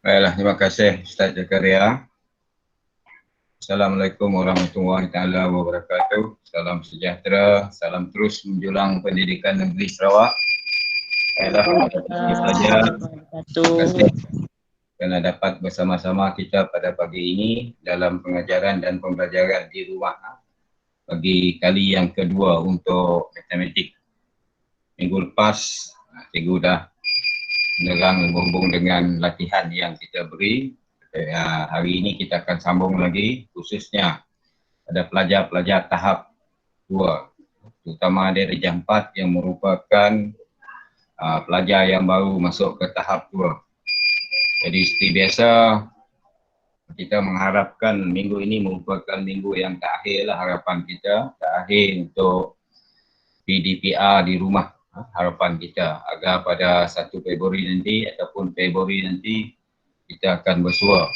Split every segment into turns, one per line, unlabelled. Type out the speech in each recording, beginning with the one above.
Baiklah, terima kasih Ustaz Zakaria. Assalamualaikum warahmatullahi taala wabarakatuh. Salam sejahtera, salam terus menjulang pendidikan negeri Sarawak. Baiklah, tentu saja terima kasih kerana dapat bersama-sama kita pada pagi ini dalam pengajaran dan pembelajaran di rumah bagi kali yang kedua untuk matematik. Minggu lepas, cikgu dah menerang berhubung dengan latihan yang kita beri. Hari ini kita akan sambung lagi khususnya pada pelajar-pelajar tahap 2, terutama darjah 4 yang merupakan pelajar yang baru masuk ke tahap 2. Jadi seperti biasa, kita mengharapkan minggu ini merupakan minggu yang terakhir lah, harapan kita terakhir untuk PDPR di rumah. Harapan kita agar pada 1 Februari nanti ataupun Februari nanti kita akan bersua.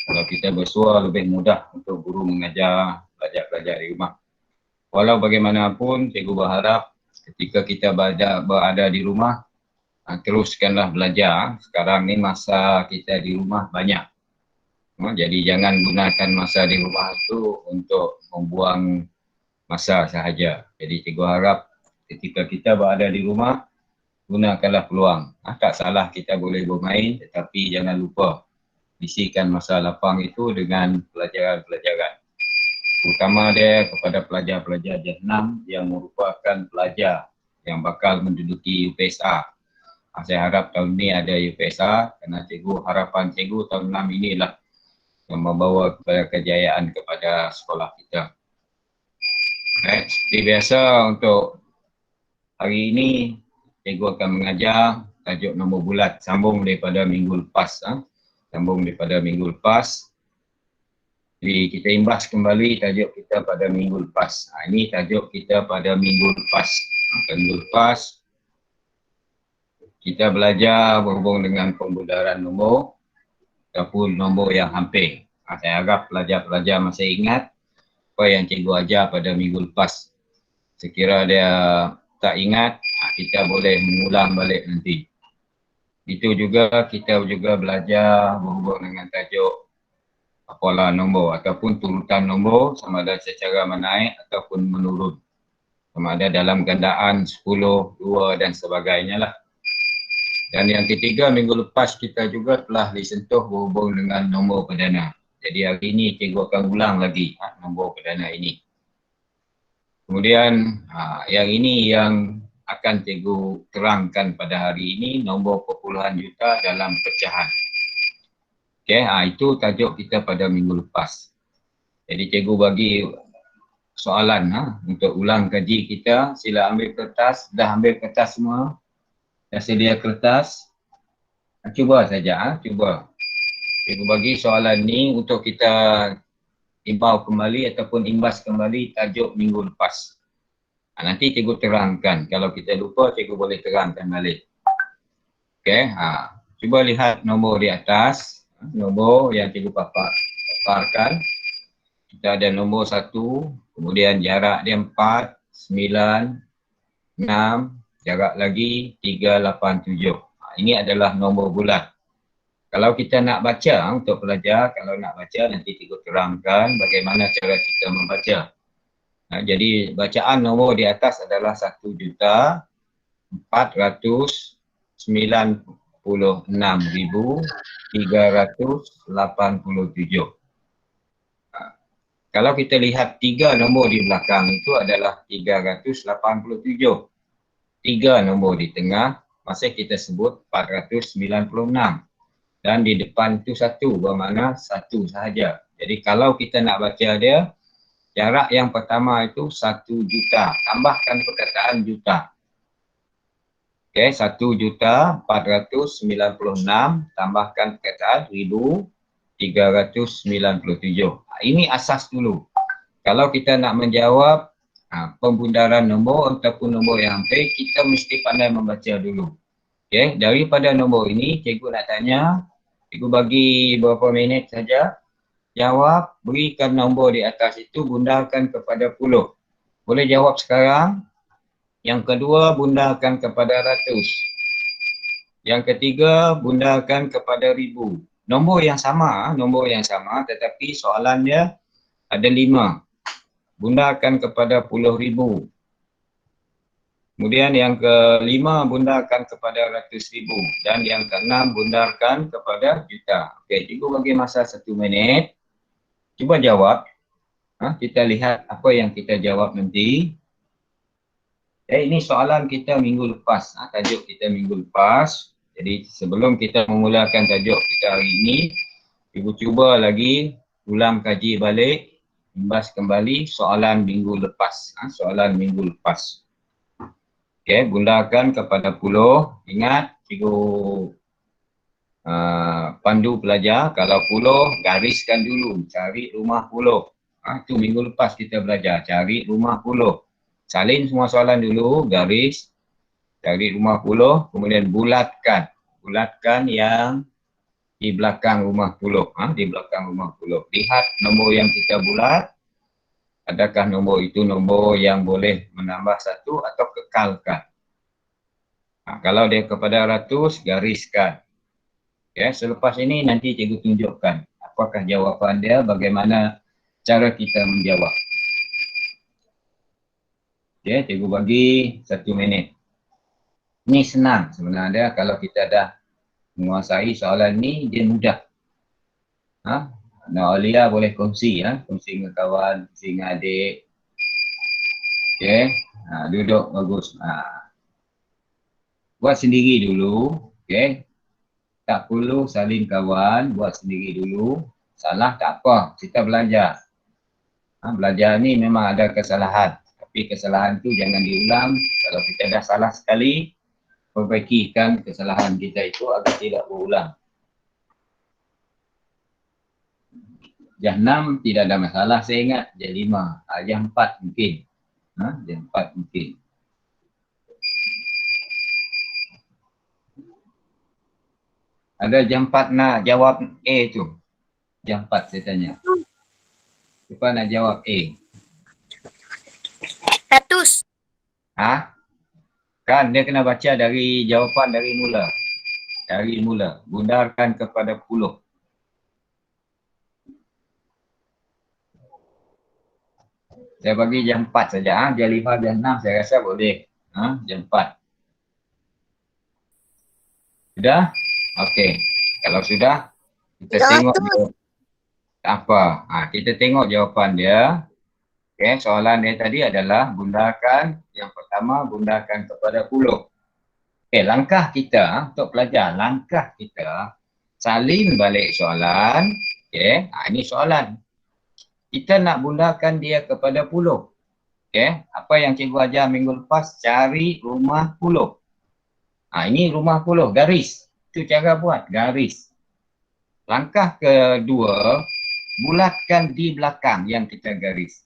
Kalau kita bersua lebih mudah untuk guru mengajar pelajar-pelajar di rumah. Walau bagaimanapun, cikgu berharap ketika kita berada di rumah, teruskanlah belajar. Sekarang ni masa kita di rumah banyak. Jadi jangan gunakan masa di rumah itu untuk membuang masa sahaja. Jadi cikgu harap ketika kita berada di rumah, gunakanlah peluang. Tak salah kita boleh bermain, tetapi jangan lupa isikan masa lapang itu dengan pelajaran-pelajaran. Terutama dia kepada pelajar-pelajar darjah 6 yang merupakan pelajar yang bakal menduduki UPSR. Saya harap tahun ini ada UPSR kerana harapan cikgu tahun 6 inilah yang membawa kepada kejayaan kepada sekolah kita. Baik, seperti biasa untuk hari ini cikgu akan mengajar tajuk nombor bulat sambung daripada minggu lepas. Jadi kita imbas kembali tajuk kita pada minggu lepas. Ini tajuk kita pada minggu lepas. Minggu lepas kita belajar berhubung dengan pembudaran nombor ataupun nombor yang hampir. Saya harap pelajar-pelajar masih ingat apa yang cikgu ajar pada minggu lepas. Sekira dia tak ingat, kita boleh mengulang balik nanti. Itu juga kita juga belajar berhubung dengan tajuk pola nombor ataupun turutan nombor sama ada secara menaik ataupun menurun. Sama ada dalam gandaan 10, 2 dan sebagainya lah. Dan yang ketiga, minggu lepas kita juga telah disentuh berhubung dengan nombor perdana. Jadi hari ini cikgu akan ulang lagi nombor perdana ini. Kemudian yang ini yang akan cikgu terangkan pada hari ini, nombor perpuluhan juta dalam pecahan. Okey, itu tajuk kita pada minggu lepas. Jadi cikgu bagi soalan untuk ulang kaji kita. Sila ambil kertas, dah ambil kertas semua? Dah sedia kertas? Cuba saja, cuba. Cikgu bagi soalan ni untuk kita imbau kembali ataupun imbas kembali tajuk minggu lepas. Nanti cikgu terangkan. Kalau kita lupa, cikgu boleh terangkan balik. Okey, cuba lihat nombor di atas. Nombor yang cikgu paparkan. Kita ada nombor 1, kemudian jarak dia 4, 9, 6, jarak lagi 3, 8, 7. Ini adalah nombor bulat. Kalau kita nak baca untuk pelajar, kalau nak baca nanti cikgu terangkan bagaimana cara kita membaca. Jadi bacaan nombor di atas adalah 1,496,387. Kalau kita lihat 3 nombor di belakang itu adalah 387. 3 nombor di tengah masih kita sebut 496. Dan di depan itu 1 bermakna 1 sahaja. Jadi kalau kita nak baca dia, jarak yang pertama itu 1 juta. Tambahkan perkataan juta. Okey, 1,496,000 tambahkan perkataan 1,397. Ini asas dulu. Kalau kita nak menjawab pembundaran nombor ataupun nombor yang hampir, kita mesti pandai membaca dulu. Okey, daripada nombor ini, cikgu nak tanya, cikgu bagi beberapa minit saja. Jawab, berikan nombor di atas itu, bundarkan kepada puluh. Boleh jawab sekarang. Yang kedua, bundarkan kepada ratus. Yang ketiga, bundakan kepada ribu. Nombor yang sama tetapi soalan dia ada 5. Bundakan kepada puluh ribu. Kemudian yang kelima, bundakan kepada ratus ribu. Dan yang keenam, bundakan kepada juta. Okey, cikgu bagi masa 1 minit. Cuba jawab. Kita lihat apa yang kita jawab nanti. Ini soalan kita minggu lepas. Tajuk kita minggu lepas. Jadi sebelum kita memulakan tajuk kita hari ini, ibu cuba lagi ulang kaji balik, imbas kembali soalan minggu lepas. Soalan minggu lepas. Okey, bundakan kepada puluh. Ingat, cikgu pandu pelajar. Kalau puluh, gariskan dulu. Cari rumah puluh. Itu minggu lepas kita belajar. Cari rumah puluh. Salin semua soalan dulu, garis. Cari rumah puluh, kemudian bulatkan. Bulatkan yang di belakang rumah puluh. Di belakang rumah puluh. Lihat nombor yang kita bulat. Adakah nombor itu nombor yang boleh menambah satu atau kekalkan. Kalau dia kepada ratus, gariskan. Selepas ini nanti cikgu tunjukkan apakah jawapan dia, bagaimana cara kita menjawab. Cikgu bagi 1 minit. Ini senang sebenarnya kalau kita dah menguasai soalan ni, dia mudah. Aulia boleh kongsi, kongsi dengan kawan, kongsi dengan adik. Duduk bagus. Buat sendiri dulu, tak perlu salin kawan, buat sendiri dulu. Salah tak apa, kita belajar. Belajar ni memang ada kesalahan, tapi kesalahan tu jangan diulang. Kalau kita dah salah sekali, perbaikikan kesalahan kita itu agar tidak berulang. Yang 6 tidak ada masalah, saya ingat. Yang 5, yang 4 mungkin. Yang 4 mungkin. Ada jam 4 nak jawab A tu. Jam 4 saya tanya. Siapa nak jawab A?
100.
Kan dia kena baca dari jawapan dari mula. Dari mula. Bundarkan kepada puluh. Saya bagi jam 4 saja. Jam 5, jam 6 saya rasa boleh. Jam 4. Sudah? Okey. Kalau sudah, kita tengok dia. Tak apa. Kita tengok jawapan dia. Soalan dia tadi adalah bundakan. Yang pertama, bundakan kepada puluh. Langkah kita untuk pelajar. Langkah kita salin balik soalan. Ini soalan. Kita nak bundakan dia kepada puluh. Apa yang cikgu ajar minggu lepas, cari rumah puluh. Ini rumah puluh, garis. Itu cara buat, garis. Langkah kedua, bulatkan di belakang yang kita garis.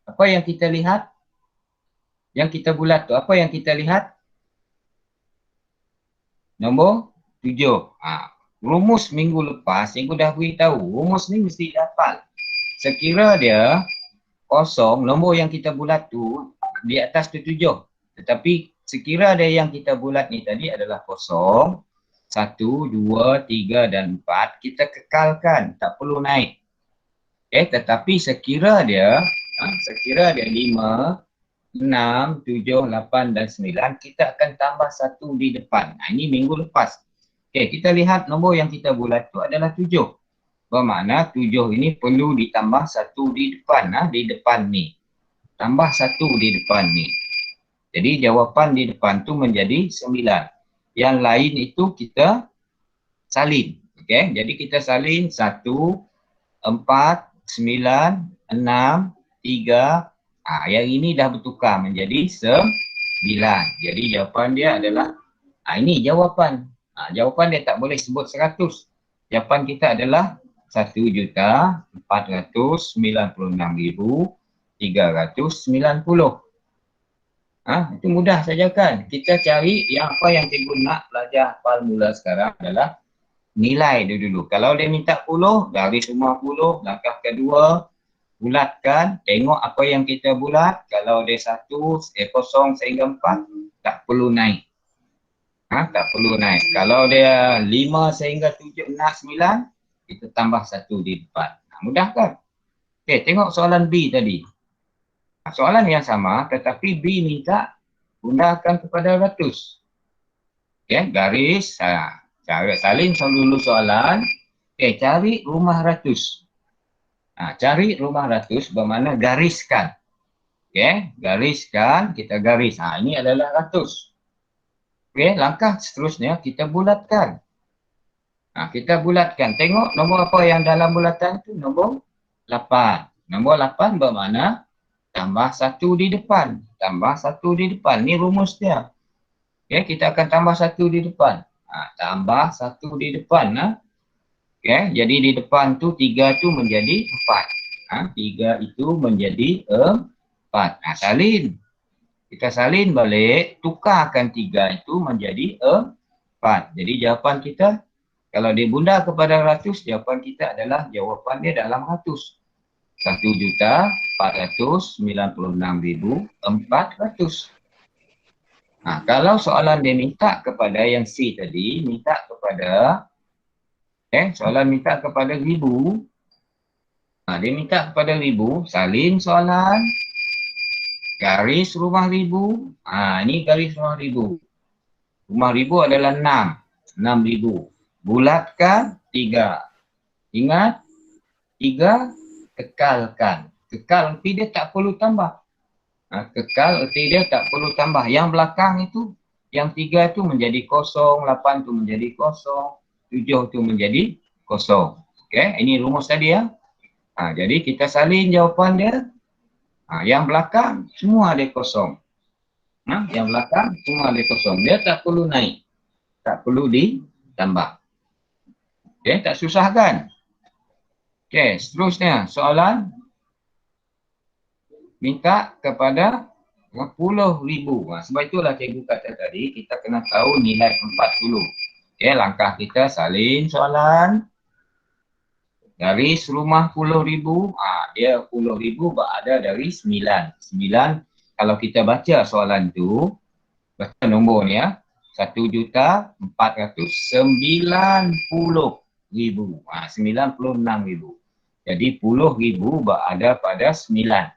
Apa yang kita lihat? Yang kita bulat tu, apa yang kita lihat? Nombor 7. Rumus minggu lepas, cikgu dah beritahu. Rumus ni mesti dapat. Sekira dia kosong, nombor yang kita bulat tu di atas tu 7. Tetapi sekira dia yang kita bulat ni tadi adalah kosong, 1, 2, 3 dan 4, kita kekalkan, tak perlu naik. Tetapi sekira dia 5, 6, 7, 8 dan 9, kita akan tambah 1 di depan. Ini minggu lepas. Kita lihat nombor yang kita bulat tu adalah 7. Bermakna 7 ini perlu ditambah 1 di depan. Di depan ni. Tambah 1 di depan ni. Jadi jawapan di depan tu menjadi 9. Yang lain itu kita salin. Jadi kita salin 1, 4, 9, 6, 3. Yang ini dah bertukar menjadi 9. Jadi jawapan dia adalah, ini jawapan. Jawapan dia tak boleh sebut 100. Jawapan kita adalah 1,496,390. Itu mudah saja kan. Kita cari yang apa yang cikgu nak belajar hafal mula sekarang adalah nilai dia dulu. Kalau dia minta 10, garis rumah 10. Langkah kedua, bulatkan. Tengok apa yang kita bulat. Kalau dia 1, 0 sehingga 4, tak perlu naik. Tak perlu naik. Kalau dia 5 sehingga 7, 6, 9, kita tambah 1 di depan. Mudah kan? Okey, tengok soalan B tadi. Soalan yang sama tetapi B minta gunakan kepada ratus. Okey, garis. Cara salin dulu soalan. Okey, cari rumah ratus. Cari rumah ratus bermakna gariskan. Okey, gariskan, kita garis. Ini adalah ratus. Okey, langkah seterusnya kita bulatkan. Kita bulatkan. Tengok nombor apa yang dalam bulatan tu, nombor 8. Nombor 8 bermakna tambah 1 di depan. Tambah 1 di depan. Ni rumus dia. Okey, kita akan tambah 1 di depan. Tambah 1 di depan. Okey, jadi di depan tu 3 tu menjadi 4. 3 itu menjadi 4. Salin. Kita salin balik, tukarkan 3 itu menjadi 4. Jadi jawapan kita, kalau dibunda kepada ratus, jawapan kita adalah jawapan dia dalam ratus. 1,496,400. Kalau soalan dia minta kepada yang C tadi, minta kepada, soalan minta kepada 1000. Dia minta kepada 1000, salin soalan. Garis rumah 1000. Ini garis rumah 1000. Rumah 1000 adalah 6. 6,000. Bulatkan 3. Ingat, 3 kekalkan. Kekal arti dia tak perlu tambah. Kekal arti dia tak perlu tambah. Yang belakang itu, yang 3 itu menjadi kosong, 8 itu menjadi kosong, 7 itu menjadi kosong. Okey, ini rumus tadi ya. Jadi kita salin jawapan dia. Yang belakang semua dia kosong. Yang belakang semua dia kosong. Dia tak perlu naik. Tak perlu ditambah. Okey, tak susah kan? Okey, seterusnya soalan minta kepada 10,000. Sebab itulah cikgu kata tadi kita kena tahu nilai 40. Okey, langkah kita salin soalan. Garis rumah 10,000, dia 10,000 berada dari 9. 9, kalau kita baca soalan tu, baca nombor ni 1,490,000. 96,000. Jadi 10,000 berada pada 9.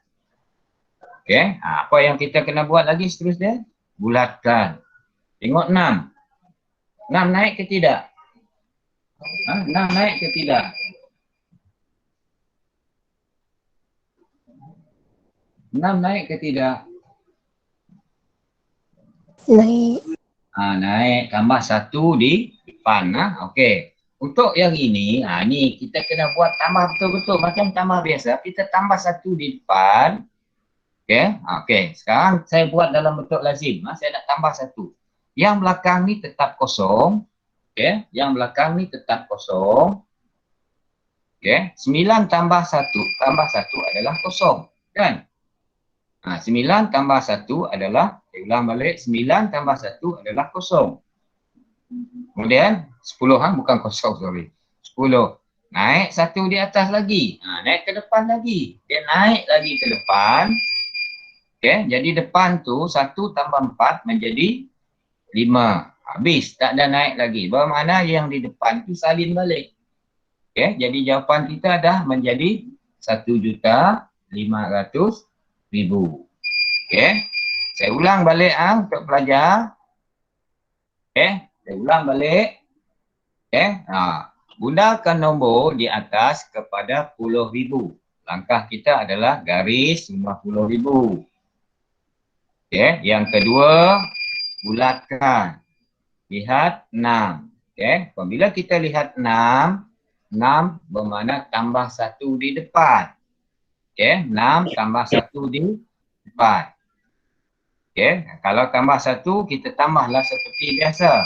Okey, apa yang kita kena buat lagi seterusnya? Bulatkan. Tengok 6. 6 naik ke tidak? 6 naik ke tidak? Naik ke tidak?
Naik.
Naik, tambah 1 di depan. Okey. Untuk yang ini, ni kita kena buat tambah betul-betul macam tambah biasa. Kita tambah 1 di depan. Okey. Okey. Sekarang saya buat dalam bentuk lazim. Saya nak tambah 1. Yang belakang ni tetap kosong. Okey. Yang belakang ni tetap kosong. Okey. 9 tambah 1 adalah kosong. Kan? 9 tambah 1 adalah, saya ulang balik, 9 tambah 1 adalah kosong. Kemudian 10, bukan kosong, sorry. 10. Naik 1 di atas lagi. Naik ke depan lagi. Dia naik lagi ke depan. Okay, jadi depan tu 1 tambah 4 menjadi 5. Habis, tak ada naik lagi. Bermakna yang di depan tu salin balik. Okay, jadi jawapan kita dah menjadi 1,500,000. Okey. Saya ulang balik untuk pelajar. Okey, saya ulang balik. Okey. Gunakan nombor di atas kepada 10,000. Langkah kita adalah garis 50,000. Okey, yang kedua bulatkan. Lihat 6. Okey, apabila kita lihat 6 bermakna tambah 1 di depan. Okey, 6 tambah 1 di depan. Okey, kalau tambah 1, kita tambahlah seperti biasa.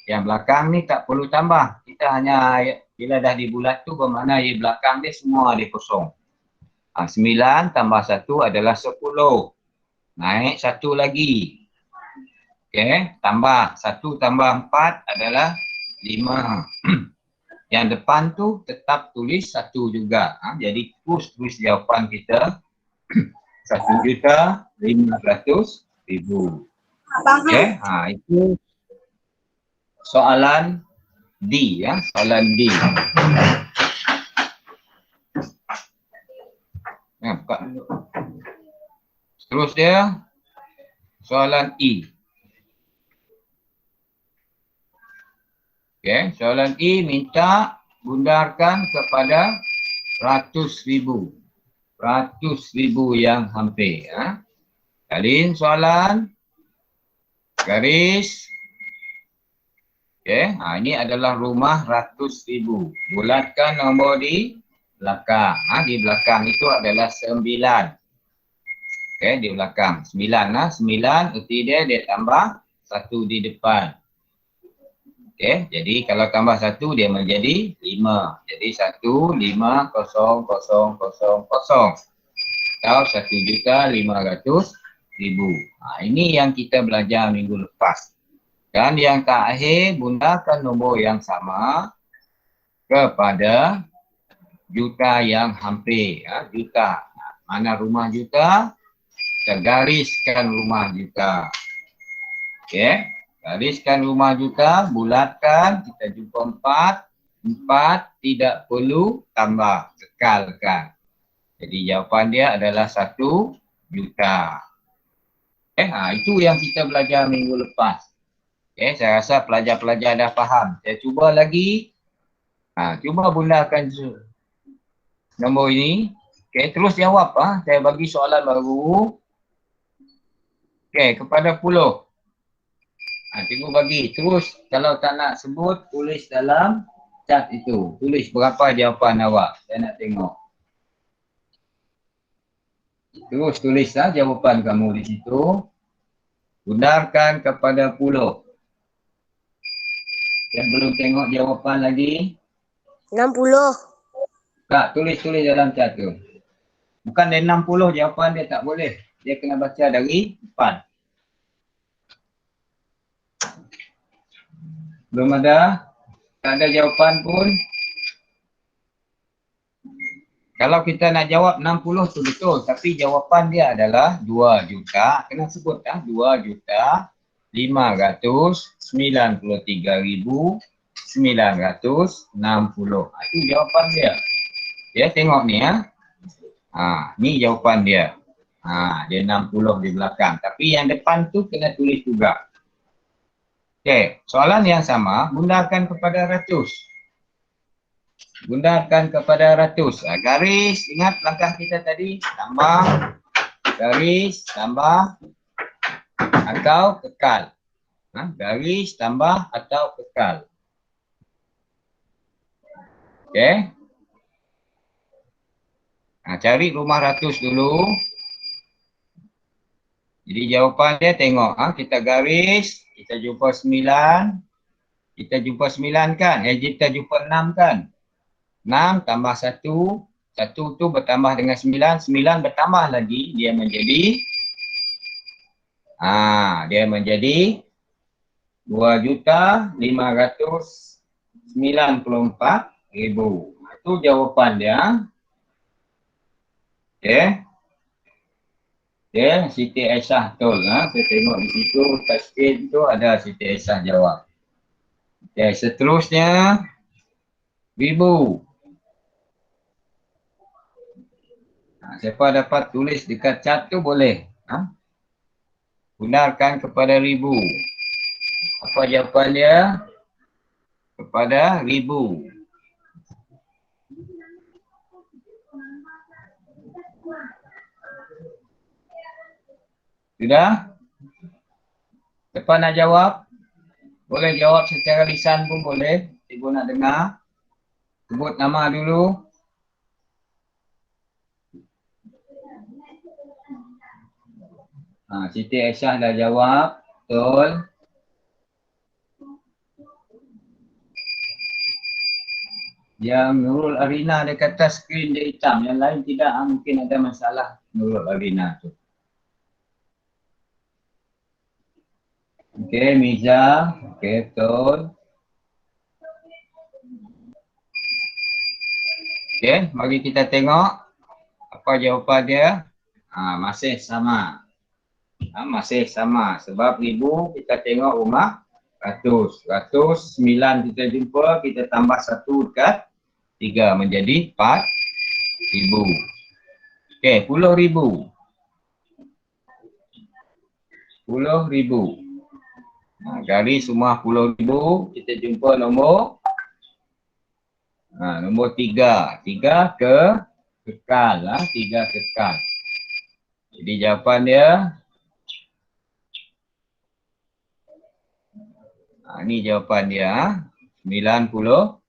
Yang belakang ni tak perlu tambah. Kita hanya, bila dah dibulat tu bermakna yang belakang dia semua dia kosong. 9 tambah 1 adalah 10. Naik 1 lagi. Okey, tambah 1 tambah 4 adalah 5. Yang depan tu tetap tulis 1 juga. Jadi terus jawapan kita 1,500,000. Okey, itu soalan D ya, soalan D. Ya, buka dulu. Terus dia soalan E. Okay, soalan E minta bundarkan kepada ratus ribu yang hampir. Ya. Salin soalan, garis. Okay, ini adalah rumah ratus ribu. Bulatkan nombor di belakang. Di belakang itu adalah 9. Okay, di belakang 9. 9 erti dia tambah 1 di depan. Okay, jadi kalau tambah 1 dia menjadi 5. Jadi 1, 5, 0, 0, 0, 0. Atau 1.500.000. Ini yang kita belajar minggu lepas. Dan yang terakhir, gunakan nombor yang sama kepada juta yang hampir. Juta. Mana rumah juta? Kita gariskan rumah juta. Okay. Gariskan rumah juta, bulatkan, kita jumpa 4. 4 tidak perlu tambah, kekalkan. Jadi jawapan dia adalah 1 juta. Itu yang kita belajar minggu lepas. Saya rasa pelajar-pelajar dah faham. Saya cuba lagi. Cuba gunakan nombor ini. Terus jawab. Saya bagi soalan baru. Kepada Puluh. Cikgu bagi. Terus kalau tak nak sebut, tulis dalam chat itu. Tulis berapa jawapan awak. Saya nak tengok. Terus tulislah jawapan kamu di situ. Bundarkan kepada Puluh. Yang belum tengok jawapan lagi.
60.
Tak, tulis dalam chat tu. Bukan dari 60 jawapan dia tak boleh. Dia kena baca dari depan. Belum ada? Tak ada jawapan pun. Kalau kita nak jawab 60 tu betul. Tapi jawapan dia adalah 2 juta. Kena sebut 2.093.960. Itu jawapan dia. Ya, tengok ni ni jawapan dia. Dia 60 di belakang. Tapi yang depan tu kena tulis juga. Soalan yang sama, bundarkan kepada ratus. Bundarkan kepada ratus. Garis, ingat langkah kita tadi. Tambah, garis, tambah, atau kekal. Garis, tambah, atau kekal. Cari rumah ratus dulu. Jadi jawapan dia tengok. Kita garis, kita jumpa 9. Kita jumpa 9 kan? Kita jumpa 6 kan? 6 tambah 1. 1 tu bertambah dengan 9. 9 bertambah lagi. Dia menjadi 2.594.000. Itu jawapan dia. Siti Aisyah betul. Saya tengok di situ, taskin tu ada Siti Aisyah jawab. Seterusnya, ribu. Siapa dapat tulis dekat chat tu boleh. Bundarkan kepada ribu. Apa jawapan dia? Kepada ribu. Sudah? Siapa nak jawab? Boleh jawab secara lisan pun boleh. Ibu nak dengar. Sebut nama dulu. Siti Aisyah dah jawab. Betul. Yang Nurul Arina dekat atas skrin dia hitam. Yang lain tidak. Mungkin ada masalah Nurul Arina tu. Okey, Miza. Okey, betul. Okey, mari kita tengok apa jawapan dia. Masih sama. Masih sama. Sebab ribu kita tengok rumah ratus. 9 kita jumpa, kita tambah 1 dekat 3 menjadi 4,000. Okey, 10,000. 10,000. Garis semua 10,000, kita jumpa nombor nombor 3. 3 kekal lah, 3 kekal. Jadi jawapan dia ni jawapan dia 90,000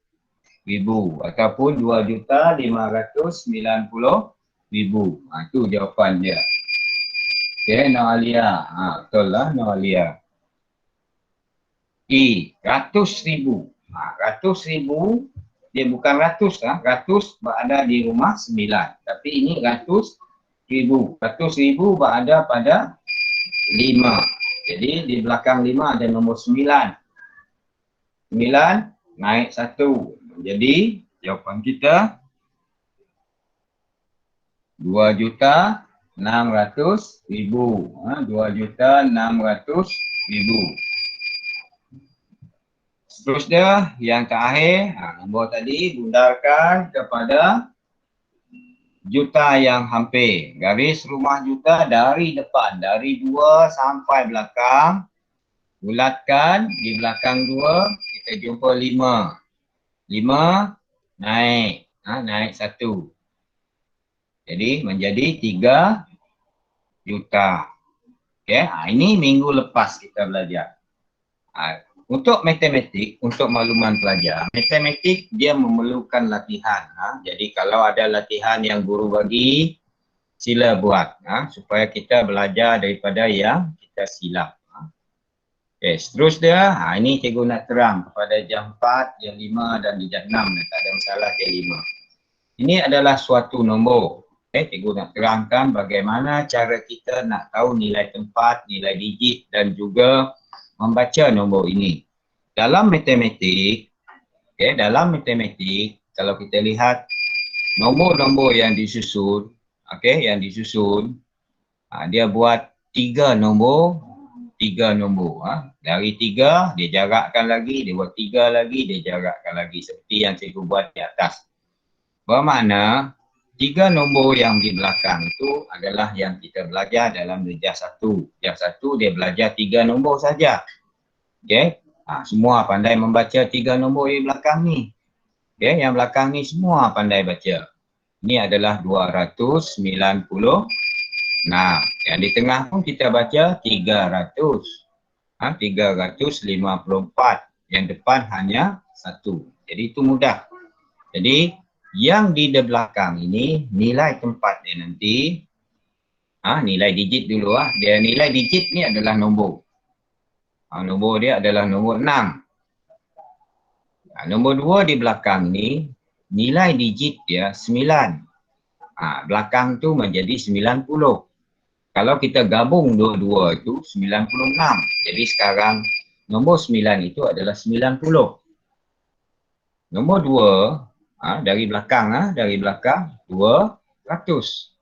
ataupun 2,590,000. Itu jawapan dia. Okey, Noalia. Betul lah Noalia. 100,000. 100,000 dia bukan ratus lah. Ratus berada di rumah 9. Tapi ini 100,000. 100,000 berada pada 5. Jadi di belakang 5 ada nombor 9. 9 naik 1. Jadi jawapan kita 2,600,000. 2,600,000. Seterusnya yang terakhir, nombor tadi bundarkan kepada juta yang hampir. Garis rumah juta dari depan, dari 2 sampai belakang. Bulatkan di belakang 2, kita jumpa 5. 5 naik, naik 1. Jadi menjadi 3 juta. Okay, ini minggu lepas kita belajar. Untuk matematik, untuk makluman pelajar, matematik dia memerlukan latihan. Jadi kalau ada latihan yang guru bagi, sila buat supaya kita belajar daripada yang kita silap. Okay, seterusnya, ini cikgu nak terang kepada jam 4, jam 5 dan jam 6. Tak ada masalah jam 5. Ini adalah suatu nombor. Okay, cikgu nak terangkan bagaimana cara kita nak tahu nilai tempat, nilai digit dan juga membaca nombor ini. Dalam matematik, dalam matematik, kalau kita lihat nombor-nombor yang disusun, dia buat 3 nombor. Dari 3, dia jarakkan lagi, dia buat 3 lagi, dia jarakkan lagi. Seperti yang cikgu buat di atas. Bermakna, 3 nombor yang di belakang itu adalah yang kita belajar dalam darjah 1. Darjah 1 dia belajar 3 nombor saja. Okey. Semua pandai membaca 3 nombor di belakang ni. Okey, yang belakang ni semua pandai baca. Ini adalah 296. Yang di tengah pun kita baca 300. 354. Yang depan hanya 1. Jadi itu mudah. Jadi yang di belakang ini nilai tempat dia nanti. Nilai digit dulu Dia nilai digit ni adalah nombor. Nombor dia adalah nombor 6. Nombor 2 di belakang ni nilai digit dia 9. Belakang tu menjadi 90. Kalau kita gabung dua-dua itu 96. Jadi sekarang nombor 9 itu adalah 90. Nombor 2 dari belakang 200.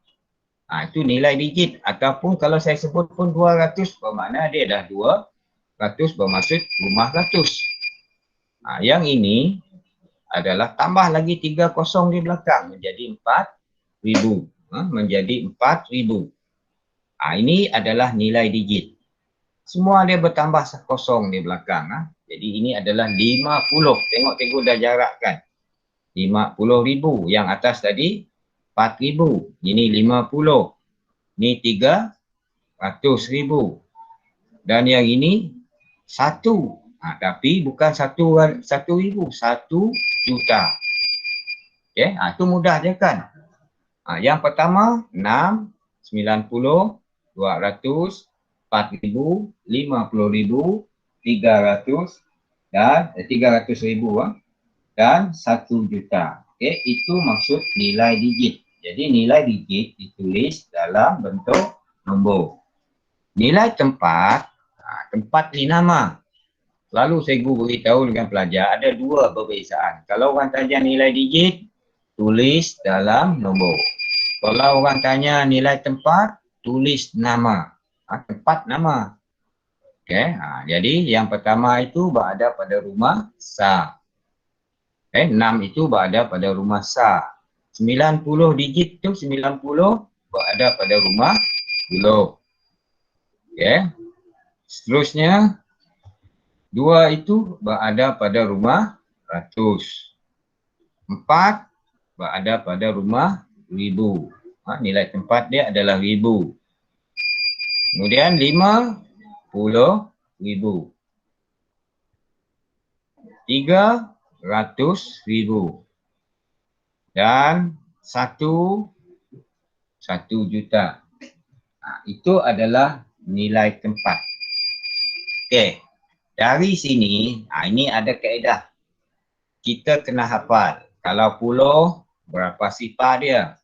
Itu nilai digit ataupun kalau saya sebut pun 200 bermakna dia dah 200 bermaksud rumah ratus. Yang ini adalah tambah lagi 3 kosong di belakang menjadi 4,000. Menjadi 4,000. Ini adalah nilai digit. Semua dia bertambah kosong di belakang. Jadi ini adalah 50. Tengok cikgu dah jarakkan. 50,000. Yang atas tadi 4,000. Ini 50. Ini 300,000. Dan yang ini 1. Tapi bukan 1,000. 1 juta. Okay, itu mudah je kan. Yang pertama 6, 90, 200, 4,000, 50,000, 300 dan 300,000 dan 1 juta. Okey, itu maksud nilai digit. Jadi nilai digit ditulis dalam bentuk nombor. Nilai tempat, tempat ni nama. Lalu cikgu beritahu dengan pelajar ada 2 perbezaan. Kalau orang tanya nilai digit, tulis dalam nombor. Kalau orang tanya nilai tempat, tulis nama. Tempat nama. Okay, jadi yang pertama itu berada pada rumah Sa. 6 itu berada pada rumah Sa. 90 digit tu 90 berada pada rumah 10. Okay. Seterusnya 2 itu berada pada rumah 100. 4 berada pada rumah 1000. Nilai tempat dia adalah 1000. Kemudian 50,000. 300,000. Dan 1 juta. Itu adalah nilai tempat. Okey. Dari sini, ini ada kaedah. Kita kena hafal. Kalau puluh, berapa sifar dia?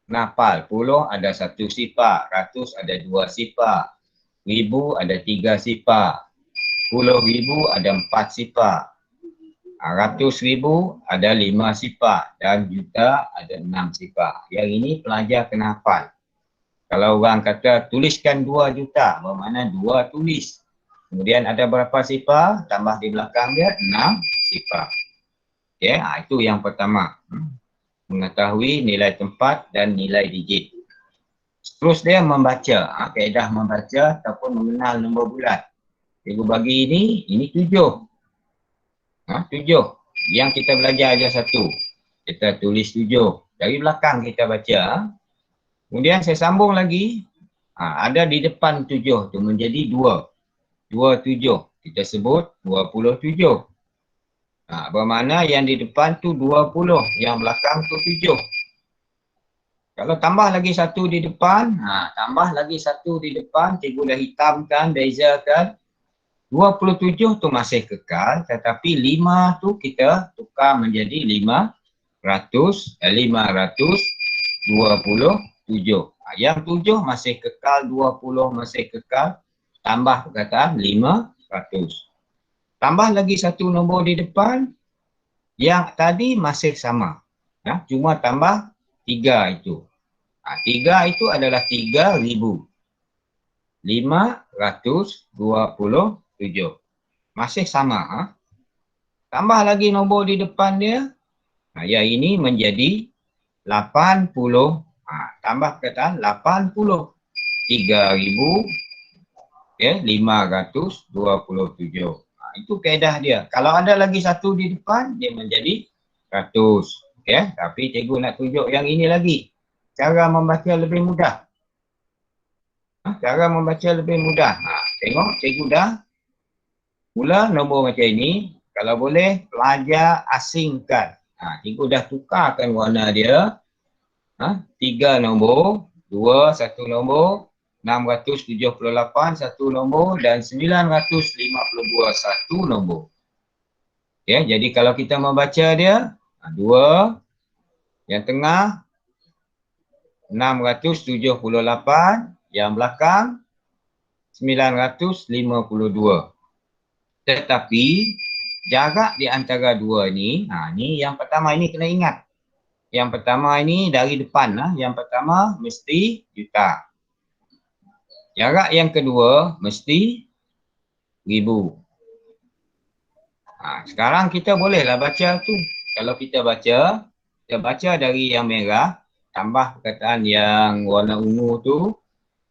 Kena hafal. Puluh ada 1 sifar. 100 ada 2 sifar. 1000 ada 3 sifar. 10,000 ada 4 sifar. 100,000 ada 5 sifar. Dan juta ada 6 sifar. Yang ini pelajar kena hafal. Kalau orang kata tuliskan 2 juta, bermakna 2 tulis. Kemudian ada berapa sifar? Tambah di belakang dia 6 sifar. Okay, itu yang pertama. Mengetahui nilai tempat dan nilai digit. Terus dia membaca. Kaedah membaca ataupun mengenal nombor bulat. Cikgu bagi ini 7. 7. Yang kita belajar aja 1. Kita tulis 7. Dari belakang kita baca. Kemudian saya sambung lagi. Ada di depan 7 tu menjadi 2. 27. Kita sebut 27. Bermakna yang di depan tu 20. Yang belakang tu 7. Kalau tambah lagi 1 di depan. Tambah lagi 1 di depan. Cikgu dah hitamkan, bezakan. 27 tu masih kekal. Tetapi 5 tu kita tukar menjadi 527. Yang 7 masih kekal, 20 masih kekal. Tambah perkataan 500. Tambah lagi 1 nombor di depan. Yang tadi masih sama. Cuma tambah 3 itu. 3 itu adalah 3,000. 527. Masih sama. Tambah lagi nombor di depan dia. Yang ini menjadi 80. Tambah perkataan 80. 3,527. Itu kaedah dia. Kalau ada lagi 1 di depan, dia menjadi 100. Tapi cikgu nak tunjuk yang ini lagi. Cara membaca lebih mudah. Cara membaca lebih mudah. Tengok cikgu dah mula nombor macam ini. Kalau boleh, pelajar asingkan. Cikgu dah tukarkan warna dia. 3 nombor, 2 1 nombor, 678 1 nombor dan 952 1 nombor. Jadi kalau kita membaca dia, 2, yang tengah 678, yang belakang 952. Tetapi jarak di antara 2 ni, ni yang pertama ini kena ingat. Yang pertama ini dari depan. Yang pertama mesti juta. Jarak yang kedua mesti 1000. Sekarang kita bolehlah baca tu. Kalau kita baca dari yang merah, tambah perkataan yang warna ungu tu,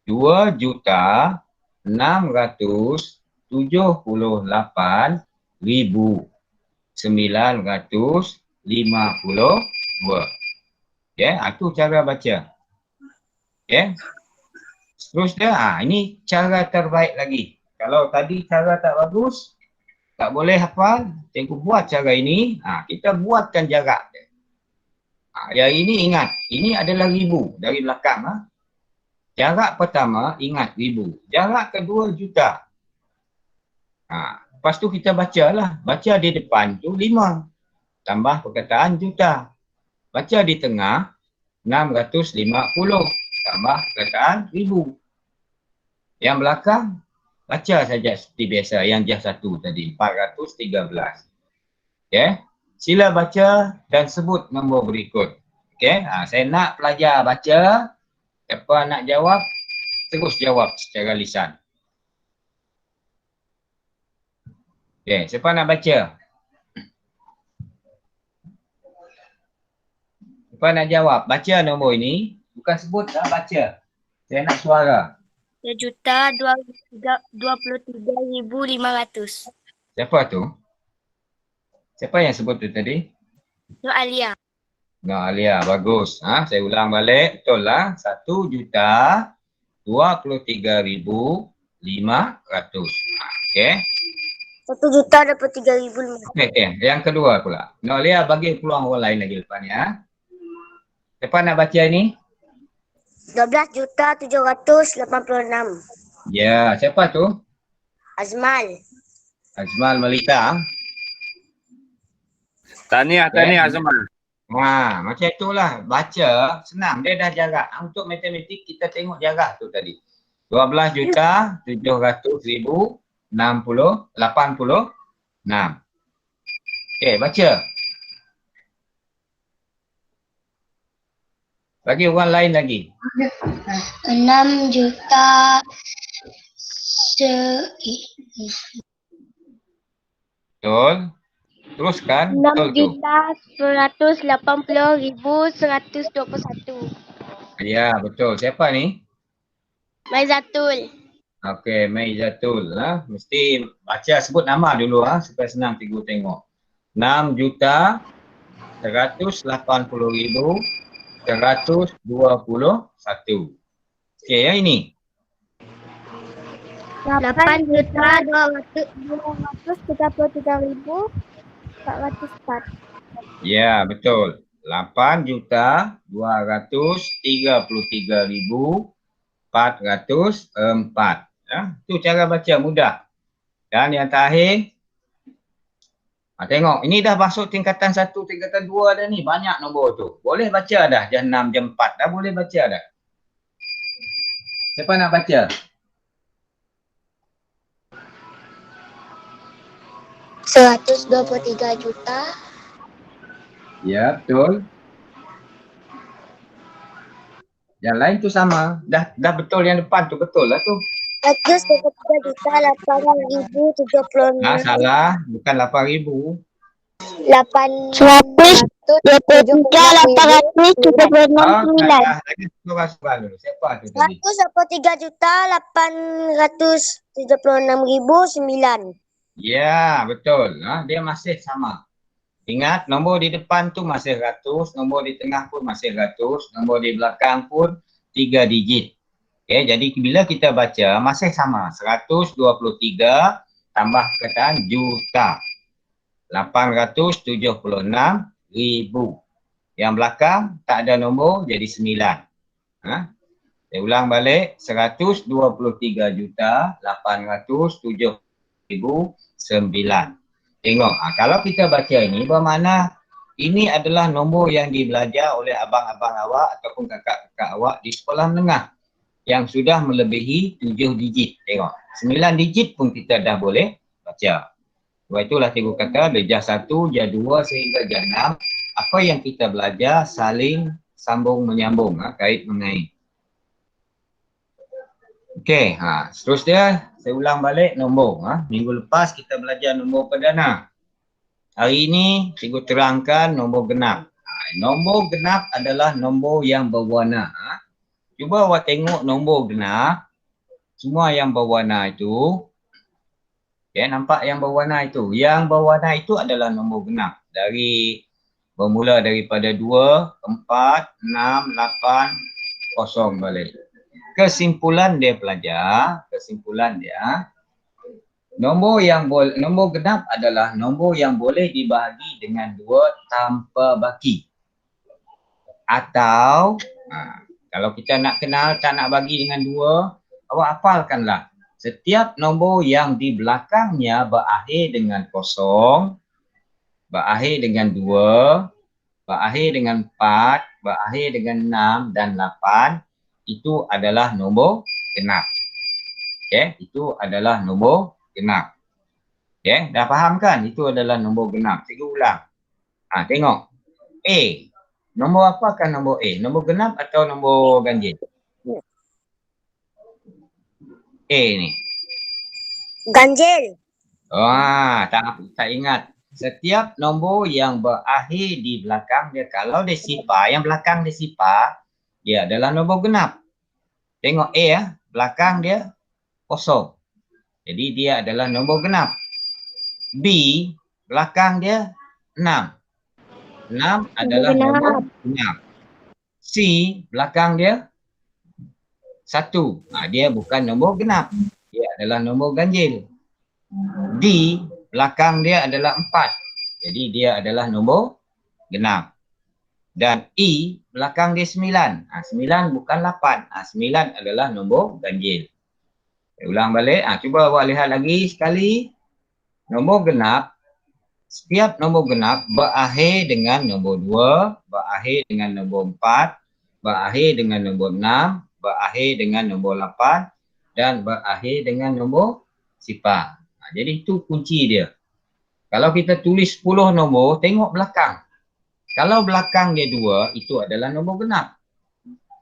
2,678,952. Itu cara baca. Seterusnya, ini cara terbaik lagi. Kalau tadi cara tak bagus, tak boleh hafal, cikgu buat cara ini, kita buatkan jarak. Yang ini ingat, ini adalah 1000 dari belakang. Jarak pertama, ingat 1000. Jarak kedua, juta. Lepas tu kita bacalah. Baca di depan tu 5. Tambah perkataan juta. Baca di tengah, 650. Tambah perkataan 1000. Yang belakang, baca saja seperti biasa. Yang jah 1 tadi, 413. Sila baca dan sebut nombor berikut. Saya nak pelajar baca. Siapa nak jawab, terus jawab secara lisan. Okey, siapa nak baca? Siapa nak jawab? Baca nombor ini. Bukan sebut lah, baca. Saya nak suara.
3,23,500.
Siapa tu? Siapa yang sebut tu tadi?
Nur Alia.
Nah, Alia, bagus. Saya ulang balik. Betul lah. 1,23,500. Okey.
1,23,500.
Okey. Yang kedua pula. Nah, Alia bagi peluang orang lain lagi lepas ni. Siapa nak baca ini?
12,786.
Ya, siapa tu?
Azmal.
Azmal Malika.
Tahniah Azmal.
Macam itulah. Baca senang. Dia dah jarak. Untuk matematik kita tengok jarak tu tadi. 12,700,086. Okey, baca. Bagi orang lain lagi.
6 juta
Betul. Teruskan. Betul tu.
6,180,121.
Ya, betul. Siapa ni?
Maizatul.
Okey, Maizatul. Mesti baca sebut nama dulu supaya senang cikgu tengok. 6,180,121. Okey, yang ini.
8,233,404.
Ya, betul. 8,233,404. Itu cara baca mudah. Dan yang terakhir, tengok, ini dah masuk tingkatan 1, tingkatan 2 dah ni. Banyak nombor tu. Boleh baca dah. Jam 6, jam 4 dah boleh baca dah. Siapa nak baca?
123 juta.
Ya, betul. Yang lain tu sama. Dah betul yang depan tu, betul lah tu.
123,876.
Salah. Bukan 8,000.
123,876.
Lagi soal dulu. Siapa tu tadi?
123,876,009.
Ya, betul. Dia masih sama. Ingat, nombor di depan tu masih 100, nombor di tengah pun masih 100, nombor di belakang pun 3 digit. Okay, jadi bila kita baca masih sama. 123 tambah perkataan juta. 876,000. Yang belakang tak ada nombor jadi 9. Saya ulang balik. 123,876,009. Tengok, kalau kita baca ini bermakna ini adalah nombor yang dibelajar oleh abang-abang awak ataupun kakak-kakak awak di sekolah menengah yang sudah melebihi 7 digit. Tengok, 9 digit pun kita dah boleh baca. Sebab itulah cikgu kata darjah 1, darjah 2 sehingga darjah 6, apa yang kita belajar saling sambung menyambung, kait mengait. Okey, seterusnya saya ulang balik nombor. Minggu lepas kita belajar nombor perdana. Hari ini cikgu terangkan nombor genap. Nombor genap adalah nombor yang berwarna. Cuba awak tengok nombor genap. Semua yang berwarna itu. Okay, nampak yang berwarna itu. Yang berwarna itu adalah nombor genap. Bermula daripada 2, 4, 6, 8, 0 balik. Kesimpulan dia pelajar, nombor genap adalah nombor yang boleh dibahagi dengan 2 tanpa baki. Atau kalau kita nak kenal tak nak bagi dengan 2, awak hafalkanlah. Setiap nombor yang di belakangnya berakhir dengan 0, berakhir dengan 2, berakhir dengan 4, berakhir dengan 6 dan 8, itu adalah nombor genap. Okey, itu adalah nombor genap. Okey, dah faham kan? Itu adalah nombor genap. Cikgu ulang. Tengok. A. Nombor apakah nombor A? Nombor genap atau nombor ganjil? A ni.
Ganjil.
Tak ingat. Setiap nombor yang berakhir di belakang dia, kalau desipar, yang belakang desipar, dia adalah nombor genap. Tengok A ya, belakang dia kosong. Jadi dia adalah nombor genap. B, belakang dia 6. 6 adalah nombor genap. C, belakang dia 1. Dia bukan nombor genap. Dia adalah nombor ganjil. D, belakang dia adalah 4. Jadi dia adalah nombor genap. Dan E, belakang dia 9. 9 bukan 8. 9 adalah nombor ganjil. Saya ulang balik. Cuba buat lihat lagi sekali. Nombor genap, setiap nombor genap berakhir dengan nombor 2, berakhir dengan nombor 4, berakhir dengan nombor 6, berakhir dengan nombor 8 dan berakhir dengan nombor sifar. Jadi itu kunci dia. Kalau kita tulis 10 nombor, tengok belakang. Kalau belakang dia 2, itu adalah nombor genap.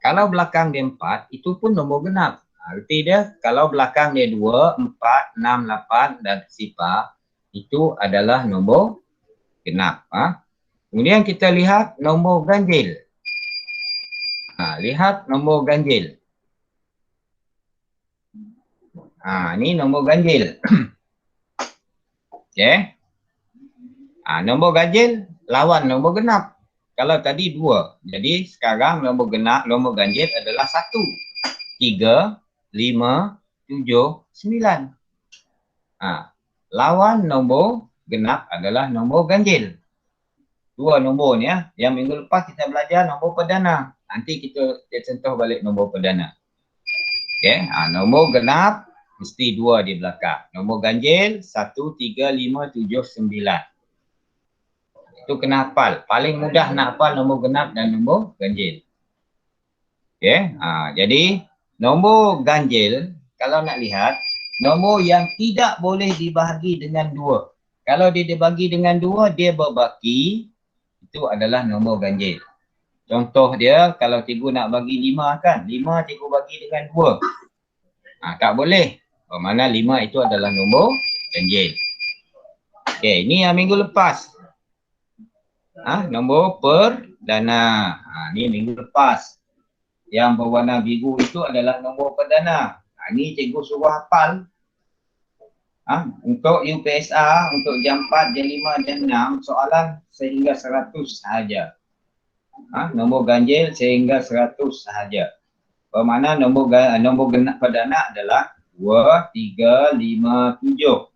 Kalau belakang dia 4, itu pun nombor genap. Arti dia, kalau belakang dia 2, 4, 6, 8 dan sifar, itu adalah nombor genap. Kemudian kita lihat nombor ganjil. Lihat nombor ganjil. Ini nombor ganjil. Okey. Nombor ganjil lawan nombor genap. Kalau tadi 2. Jadi sekarang nombor genap, nombor ganjil adalah 1, 3, 5, 7, 9. Lawan nombor genap adalah nombor ganjil. 2 nombor ni ya. Yang minggu lepas kita belajar nombor perdana. Nanti kita sentuh balik nombor perdana. Okey. Nombor genap mesti 2 di belakang. Nombor ganjil 1, 3, 5, 7, 9. Itu kena hafal. Paling mudah nak hafal nombor genap dan nombor ganjil. Okey. Jadi nombor ganjil kalau nak lihat, nombor yang tidak boleh dibahagi dengan 2. Kalau dia dibagi dengan 2, dia berbaki. Itu adalah nombor ganjil. Contoh dia, kalau cikgu nak bagi 5 kan, 5 cikgu bagi dengan 2. Tak boleh. Mana 5 itu adalah nombor ganjil. Okey, ini yang minggu lepas. Nombor perdana. Ni minggu lepas. Yang berwarna biru itu adalah nombor perdana. Ini cikgu suruh hafal. Untuk UPSR, untuk jam 4, jam 5, jam 6, soalan sehingga 100 sahaja. Nombor ganjil sehingga 100 sahaja. Bermakna nombor genap perdana adalah 2, 3, 5, 7.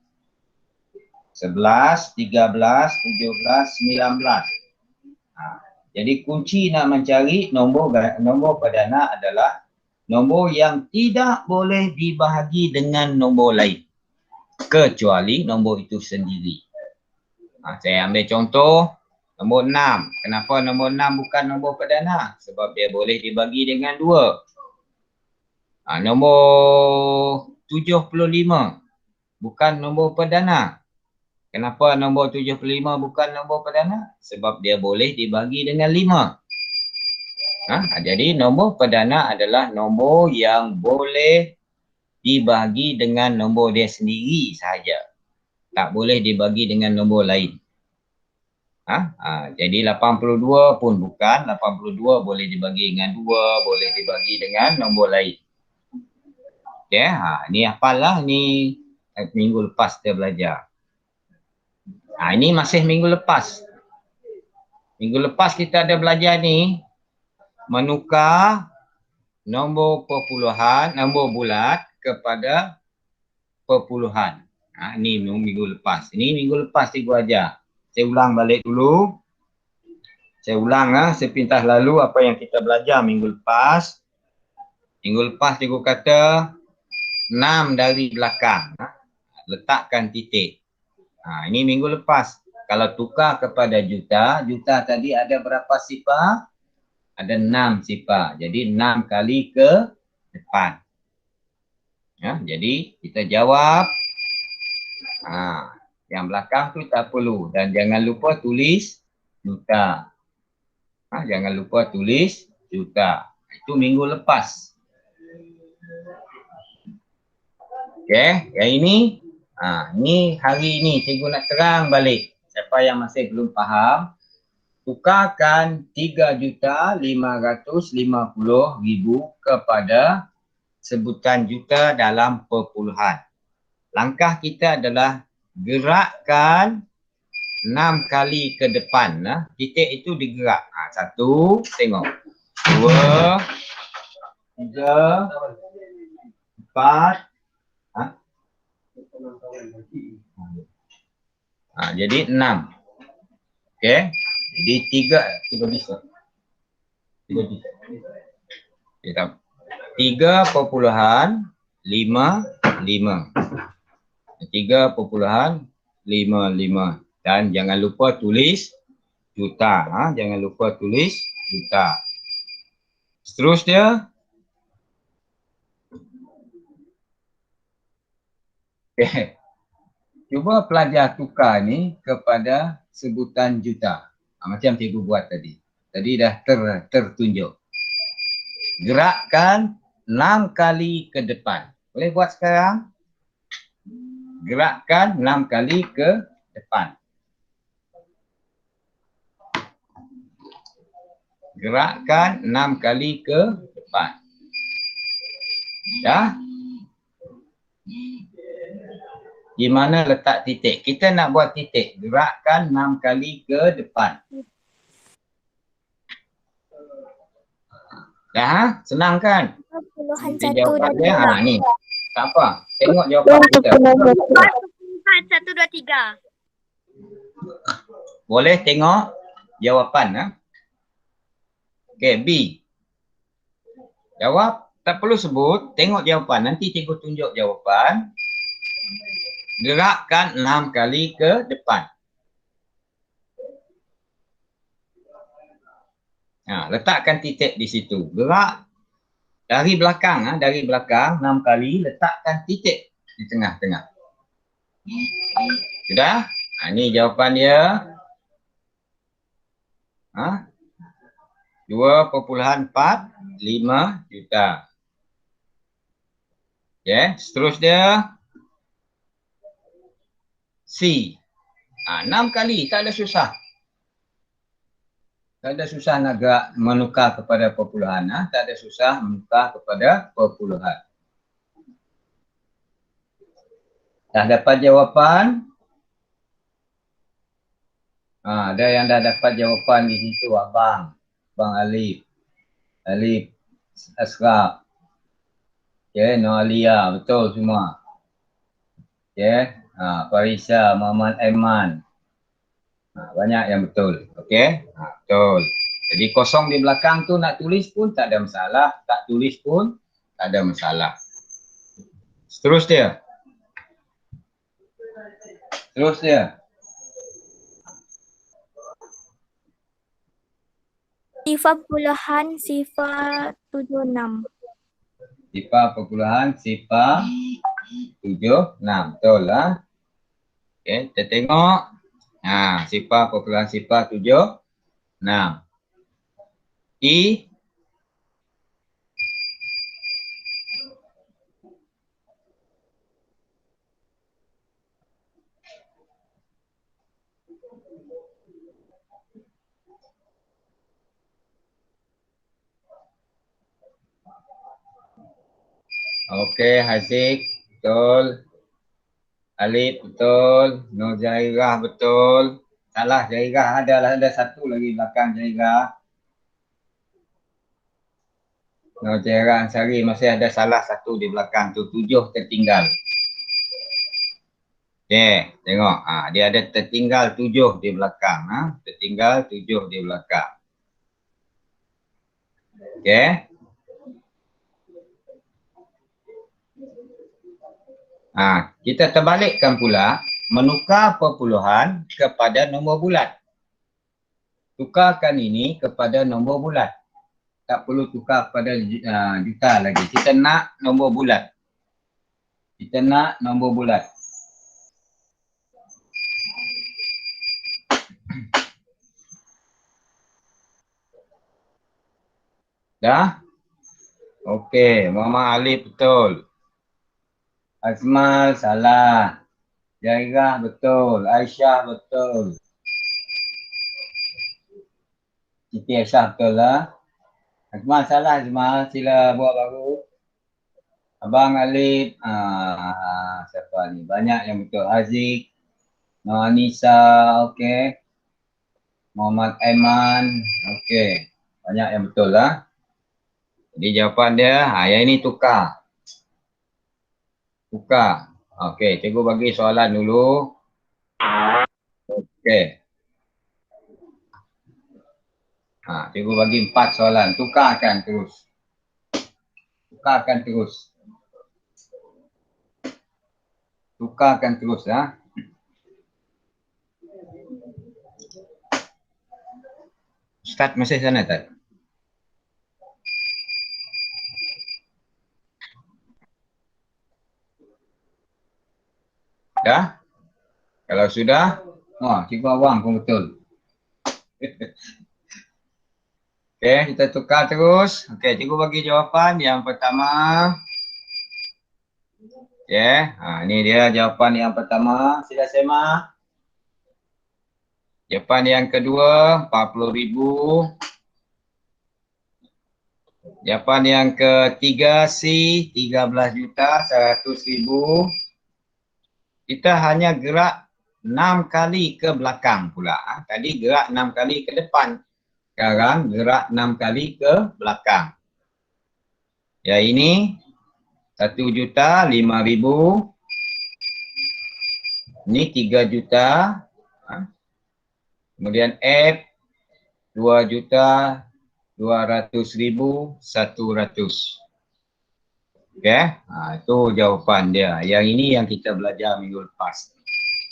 11, 13, 17, 19. Jadi kunci nak mencari nombor perdana adalah nombor yang tidak boleh dibahagi dengan nombor lain. Kecuali nombor itu sendiri. Saya ambil contoh nombor 6. Kenapa nombor 6 bukan nombor perdana? Sebab dia boleh dibagi dengan 2. Nombor 75 bukan nombor perdana. Kenapa nombor 75 bukan nombor perdana? Sebab dia boleh dibagi dengan 5. Jadi nombor perdana adalah nombor yang boleh dibagi dengan nombor dia sendiri sahaja. Tak boleh dibagi dengan nombor lain. Jadi 82 pun bukan. 82 boleh dibagi dengan 2, boleh dibagi dengan nombor lain. Okay, ni hafallah, ni minggu lepas kita belajar. Ini masih minggu lepas. Minggu lepas kita ada belajar ni menukar nombor perpuluhan, nombor bulat kepada perpuluhan. Ini minggu lepas. Ini minggu lepas cikgu ajar. Saya ulang balik dulu. Saya ulang sepintas lalu apa yang kita belajar minggu lepas. Minggu lepas cikgu kata 6 dari belakang. Letakkan titik. Ini minggu lepas. Kalau tukar kepada juta, juta tadi ada berapa sifar? Ada 6 sifar. Jadi 6 kali ke depan. Jadi kita jawab. Yang belakang tu tak perlu. Dan jangan lupa tulis juta. Jangan lupa tulis juta. Itu minggu lepas. Okey, yang ini Ni hari ni cikgu nak terang balik. Siapa yang masih belum faham, tukarkan 3,550,000 kepada sebutan juta dalam perpuluhan. Langkah kita adalah gerakkan 6 kali ke depan. Titik itu digerak. 1, tengok. 2, 3, 4. Jadi 6. Okey. Jadi 3 bisa. 3 bisa. Kita 3,55. 3,55. Dan jangan lupa tulis juta. Jangan lupa tulis juta. Seterusnya. Okay. Cuba pelajar tukar ni kepada sebutan juta. Macam cikgu buat tadi. Tadi dah tertunjuk. Gerakkan 6 kali ke depan. Boleh buat sekarang? Gerakkan 6 kali ke depan. Gerakkan 6 kali ke depan. Dah? Di mana letak titik? Kita nak buat titik. Gerakkan 6 kali ke depan. Dah? Senang kan?
Puluhan
Kita
1
jawab
dan
dia.
3.
Ni. Tak apa. Tengok jawapan kita.
1, 2, 3.
Boleh tengok jawapan. Okey, B. Jawab. Tak perlu sebut. Tengok jawapan. Nanti cikgu tunjuk jawapan. Gerakkan 6 kali ke depan. Letakkan titik di situ. Gerak dari belakang. Dari belakang 6 kali. Letakkan titik di tengah-tengah. Sudah? Ini jawapan dia. 2,45 juta. Okay. Seterusnya. C. 6 kali. Tak ada susah. Tak ada susah nak menukar kepada perpuluhan. Tak ada susah menukar kepada perpuluhan. Dah dapat jawapan? Ada yang dah dapat jawapan di situ. Abang Alif. Alif Asraf. Okay, Noalia. Betul semua. Okay. Farisa, Muhammad Aiman. Banyak yang betul. Okey? Betul. Jadi kosong di belakang tu nak tulis pun tak ada masalah. Tak tulis pun tak ada masalah. Seterusnya.
Sifar puluhan sifar 76.
Sifar perpuluhan sifar 76. Betul lah. Okey, kita tengok. Sifar perpuluhan sifar 76. I. Okey, Haziq. Betul. Alif betul, Nur Jairah betul. Salah Jairah, ada satu lagi belakang Jairah. Nur Jairah Ansari masih ada salah satu di belakang tu, 7 tertinggal. Okey, tengok. Dia ada tertinggal 7 di belakang. Tertinggal 7 di belakang. Okey. Kita terbalikkan pula, menukar perpuluhan kepada nombor bulat. Tukarkan ini kepada nombor bulat. Tak perlu tukar kepada juta lagi. Kita nak nombor bulat. Dah? Okey, Muhammad Ali betul. Azmal salah. Jairah betul. Aisyah betul. Siti Aisyah betul lah. Azmal salah Azmal. Sila buat baru. Abang Alif. Siapa ni? Banyak yang betul. Aziz. Nisa. Okey. Muhammad Aiman. Okey. Banyak yang betul lah. Jadi jawapan dia, yang ini tukar. Tukar. Okey, cikgu bagi soalan dulu. Okey. Cikgu bagi 4 soalan. Tukarkan terus. Tukarkan terus. Tukarkan terus ya. Ustaz masih sana tak? Dah? Kalau sudah, cikgu awang pun betul. Okey, kita tukar terus. Okey, cikgu bagi jawapan yang pertama. Okey, ini dia jawapan yang pertama. Sila semak. Jawapan yang kedua, 40,000. Jawapan yang ketiga, C, 13,100,000. Kita hanya gerak 6 kali ke belakang pula. Tadi gerak 6 kali ke depan. Sekarang gerak 6 kali ke belakang. Ya ini 1,05,000. Ini 3 juta. Kemudian F 2,200,100. Okey, itu jawapan dia. Yang ini yang kita belajar minggu lepas.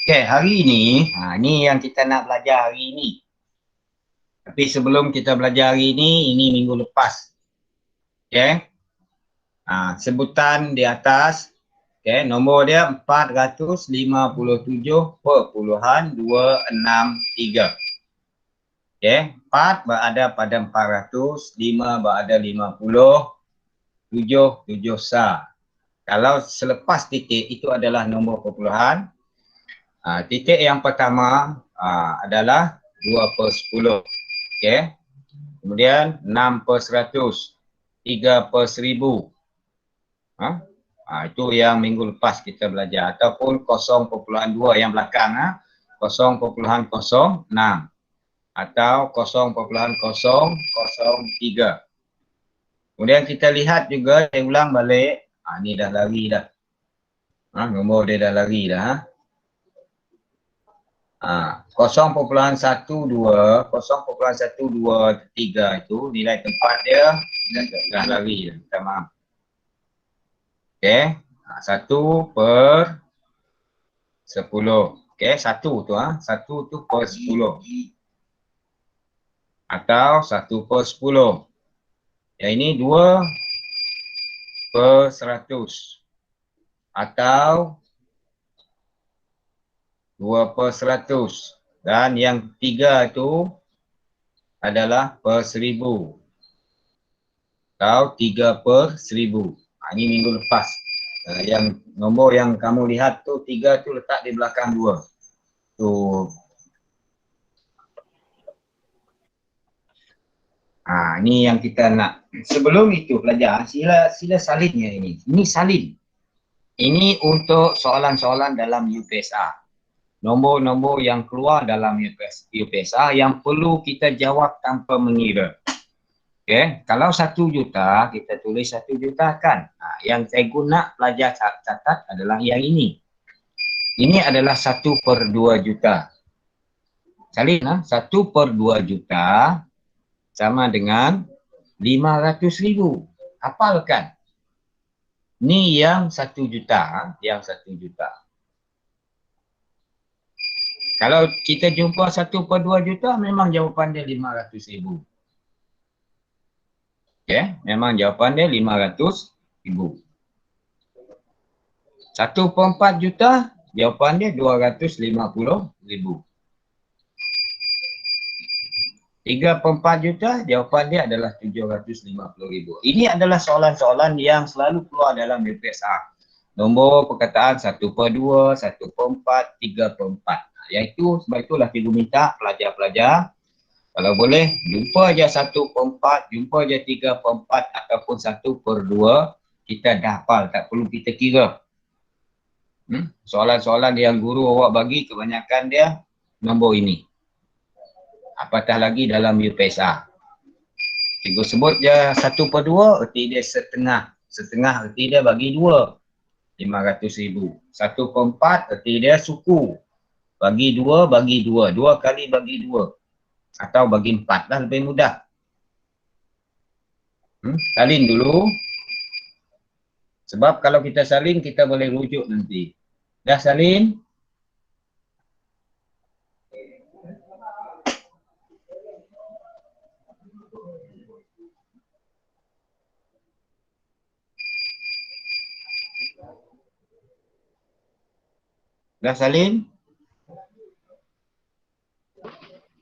Okey, hari ini, ni yang kita nak belajar hari ini. Tapi sebelum kita belajar hari ini minggu lepas. Okey. Sebutan di atas, okey, nombor dia 457.263. Okey, 4 berada pada 400, 5 berada 50, 7 sah. Kalau selepas titik itu adalah nombor perpuluhan. Titik yang pertama adalah 2/10. Okey. Kemudian 6/100, 3/1000. Itu yang minggu lepas kita belajar. Ataupun 0.2 yang belakang, 0.06 atau 0.003. Kemudian kita lihat juga, saya ulang balik. Ni dah lari dah. Nombor dia dah lari dah. 0.123 itu nilai tempat dia dah lari dah. Minta maaf. Okey. 1/10. Okey, 1 tu 1 tu per 10. Atau 1/10. Yang ini 2/100. Atau 2/100. Dan yang 3 itu adalah per 1000. Atau 3/1000. Ini minggu lepas. Yang nombor yang kamu lihat tu 3 tu letak di belakang 2. Tu. Ni yang kita nak. Sebelum itu pelajar, sila salinnya ini. Ini salin. Ini untuk soalan-soalan dalam UPSR. Nombor-nombor yang keluar dalam UPSR yang perlu kita jawab tanpa mengira. Okey, kalau 1 juta, kita tulis 1 juta kan. Yang saya guna pelajar catat adalah yang ini. Ini adalah 1/2 juta. Salin 1/2 juta sama dengan 500,000. Hafalkan. Ni yang 1 juta, yang 1 juta. Kalau kita jumpa 1/2 juta, memang jawapan dia 500,000. Okey, memang jawapan dia 500,000. 1/4 juta, jawapan dia 250,000. 3/4 juta, jawapan dia adalah 750,000. Ini adalah soalan-soalan yang selalu keluar dalam UPSR. nombor perkataan 1/2, 1/4, 3/4. Iaitu sebab itulah cikgu minta pelajar-pelajar kalau boleh jumpa je 1/4, jumpa je 3/4 ataupun 1/2, kita dah hafal, tak perlu kita kira. Soalan-soalan yang guru awak bagi kebanyakan dia nombor ini. Apatah lagi dalam UPSR. Cikgu sebut je 1/2, erti dia setengah. Setengah erti dia bagi 2. 500,000. 1/4 erti dia suku. Bagi 2, bagi 2. 2 kali bagi 2. Atau bagi 4 lah, lebih mudah. Salin dulu. Sebab kalau kita salin, kita boleh rujuk nanti. Dah salin? Dah salin?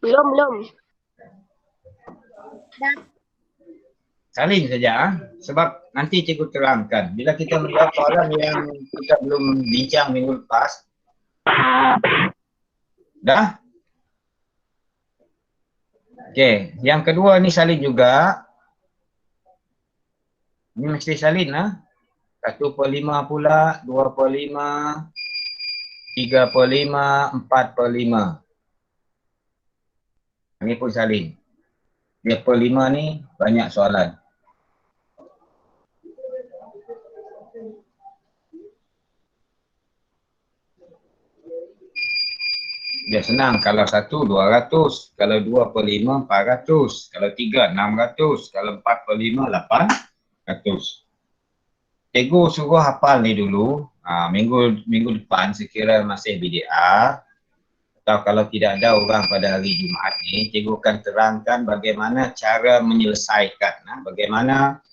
Belum.
Salin saja, sebab nanti cikgu terangkan. Bila kita melihat soalan yang kita belum bincang minggu lepas. Dah? Okey, yang kedua ni salin juga. Ini mesti salin lah. 1/5 pula, 2/5, 3/5, 4/5. Ini pun salin. 3/5 ni banyak soalan. Dia senang. Kalau 1, 200. Kalau 2/5, 400. Kalau 3, 600. Kalau 4/5, 800. Cikgu suruh hafal ni dulu. Minggu depan sekira masih BDR. Atau kalau tidak ada orang pada hari Jumaat ni, cikgu akan terangkan bagaimana cara menyelesaikan. Bagaimana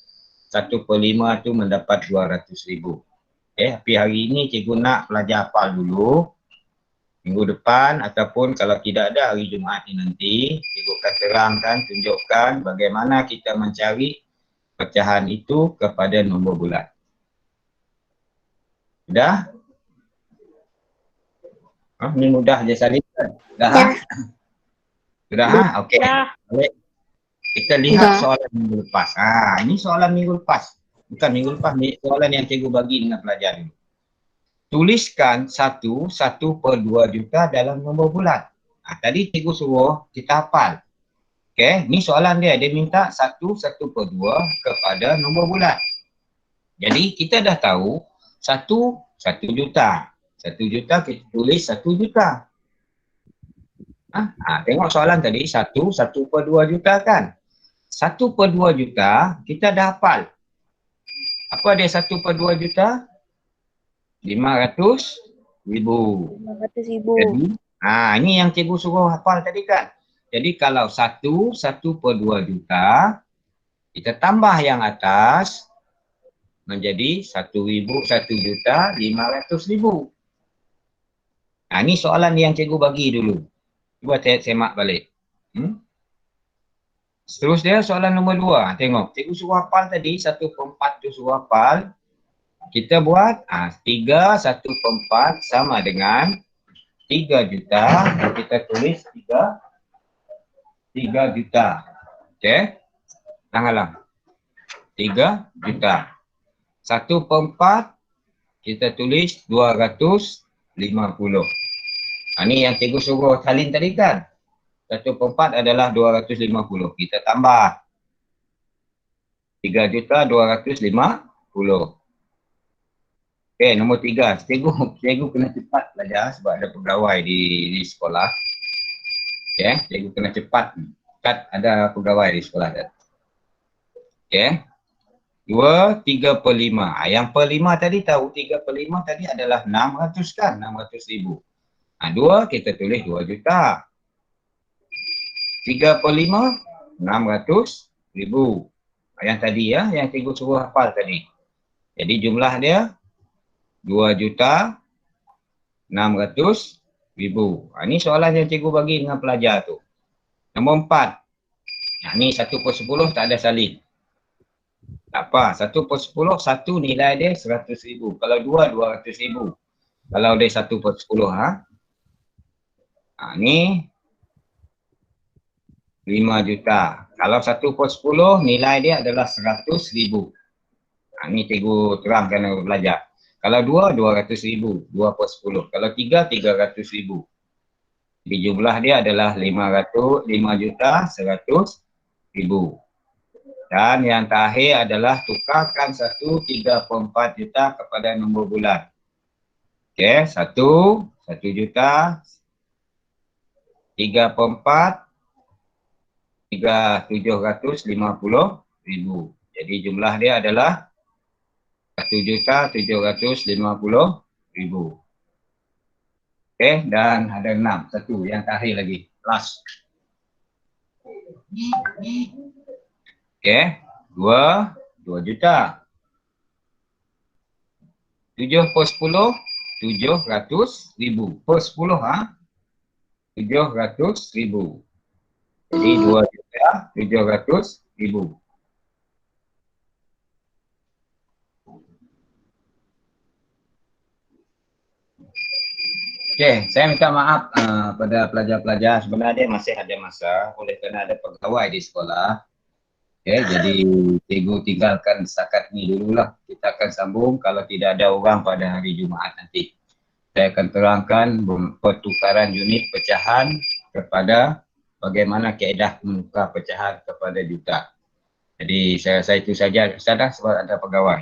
1/5 tu mendapat 200,000. Tapi hari ini cikgu nak pelajar hafal dulu. Minggu depan ataupun kalau tidak ada hari Jumaat ni nanti, cikgu akan terangkan, tunjukkan bagaimana kita mencari pecahan itu kepada nombor bulat. Sudah? Ini mudah je salin kan? Dah? Sudah? Okey. Baik. Kita lihat soalan minggu lepas. Ini soalan minggu lepas. Bukan minggu lepas, soalan yang cikgu bagi dengan pelajar ni. Tuliskan 1/2 juta dalam nombor bulat. Tadi cikgu suruh kita hafal. Okey, ni soalan dia. Dia minta 1/2 kepada nombor bulat. Jadi kita dah tahu 1 juta. 1 juta kita tulis 1 juta. Tengok soalan tadi 1/2 juta kan. 1/2 juta kita dah hafal. Apa dia 1/2 juta? 500,000.
500,000.
Jadi, ini yang cikgu suruh hafal tadi kan. Jadi kalau 1/2 juta, kita tambah yang atas menjadi 1.500.000. Ini soalan yang cikgu bagi dulu. Cuba semak balik. Seterusnya soalan nombor 2. Tengok, cikgu suruh hafal tadi 1/4 tu suruh hafal. Kita buat 3 1/4 sama dengan 3 juta. Kita tulis 3 juta. Okey. Tanggalang. 3 juta. 1/4 kita tulis 250. Ni yang cikgu suruh salin tadi kan. 1/4 adalah 250. Kita tambah 3.250. Okey, nombor 3. Cikgu kena cepat belajar sebab ada pegawai di sekolah. Okey, cikgu kena cepat. Kat ada pegawai di sekolah dah. Okey. 2, 3/5. Yang per 5 tadi tahu 3/5 tadi adalah 600 kan? 600,000. 2 kita tulis 2 juta. 3/5 600,000. Yang tadi ya, yang cikgu suruh hafal tadi. Jadi jumlah dia 2.600.000. Ini soalan yang cikgu bagi dengan pelajar tu. Nombor 4. Ni 1/10 tak ada salin. Tak Tak apa, 1/10, satu nilai dia 100,000. Kalau 2, 200,000. Kalau dia 1/10, ni 5 juta. Kalau 1/10, nilai dia adalah 100,000. Ni cikgu terangkan kepada pelajar. Kalau 2, 200,000. 2/10. Kalau 3, 300,000. Jadi jumlah dia adalah 5 juta 100,000. Dan yang terakhir adalah tukarkan 1/34 juta kepada nombor bulan. Okey, 1 juta 3/4 3,750,000. Jadi jumlah dia adalah 1,750,000. Okey, dan ada 6. Satu yang terakhir lagi. Last. Okey, 2 juta. 7/10, 700,000. Per 10 700,000. Jadi 2,700,000. Okey, saya minta maaf pada pelajar-pelajar, sebenarnya masih ada masa oleh kerana ada pegawai di sekolah. Okey, jadi cikgu tinggalkan setakat ni dululah. Kita akan sambung kalau tidak ada orang pada hari Jumaat nanti. Saya akan terangkan pertukaran unit pecahan kepada bagaimana kaedah menukar pecahan kepada juta. Jadi saya rasa itu saja Ustaz sebab ada pegawai.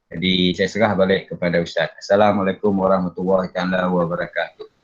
Jadi saya serah balik kepada Ustaz. Assalamualaikum warahmatullahi wabarakatuh.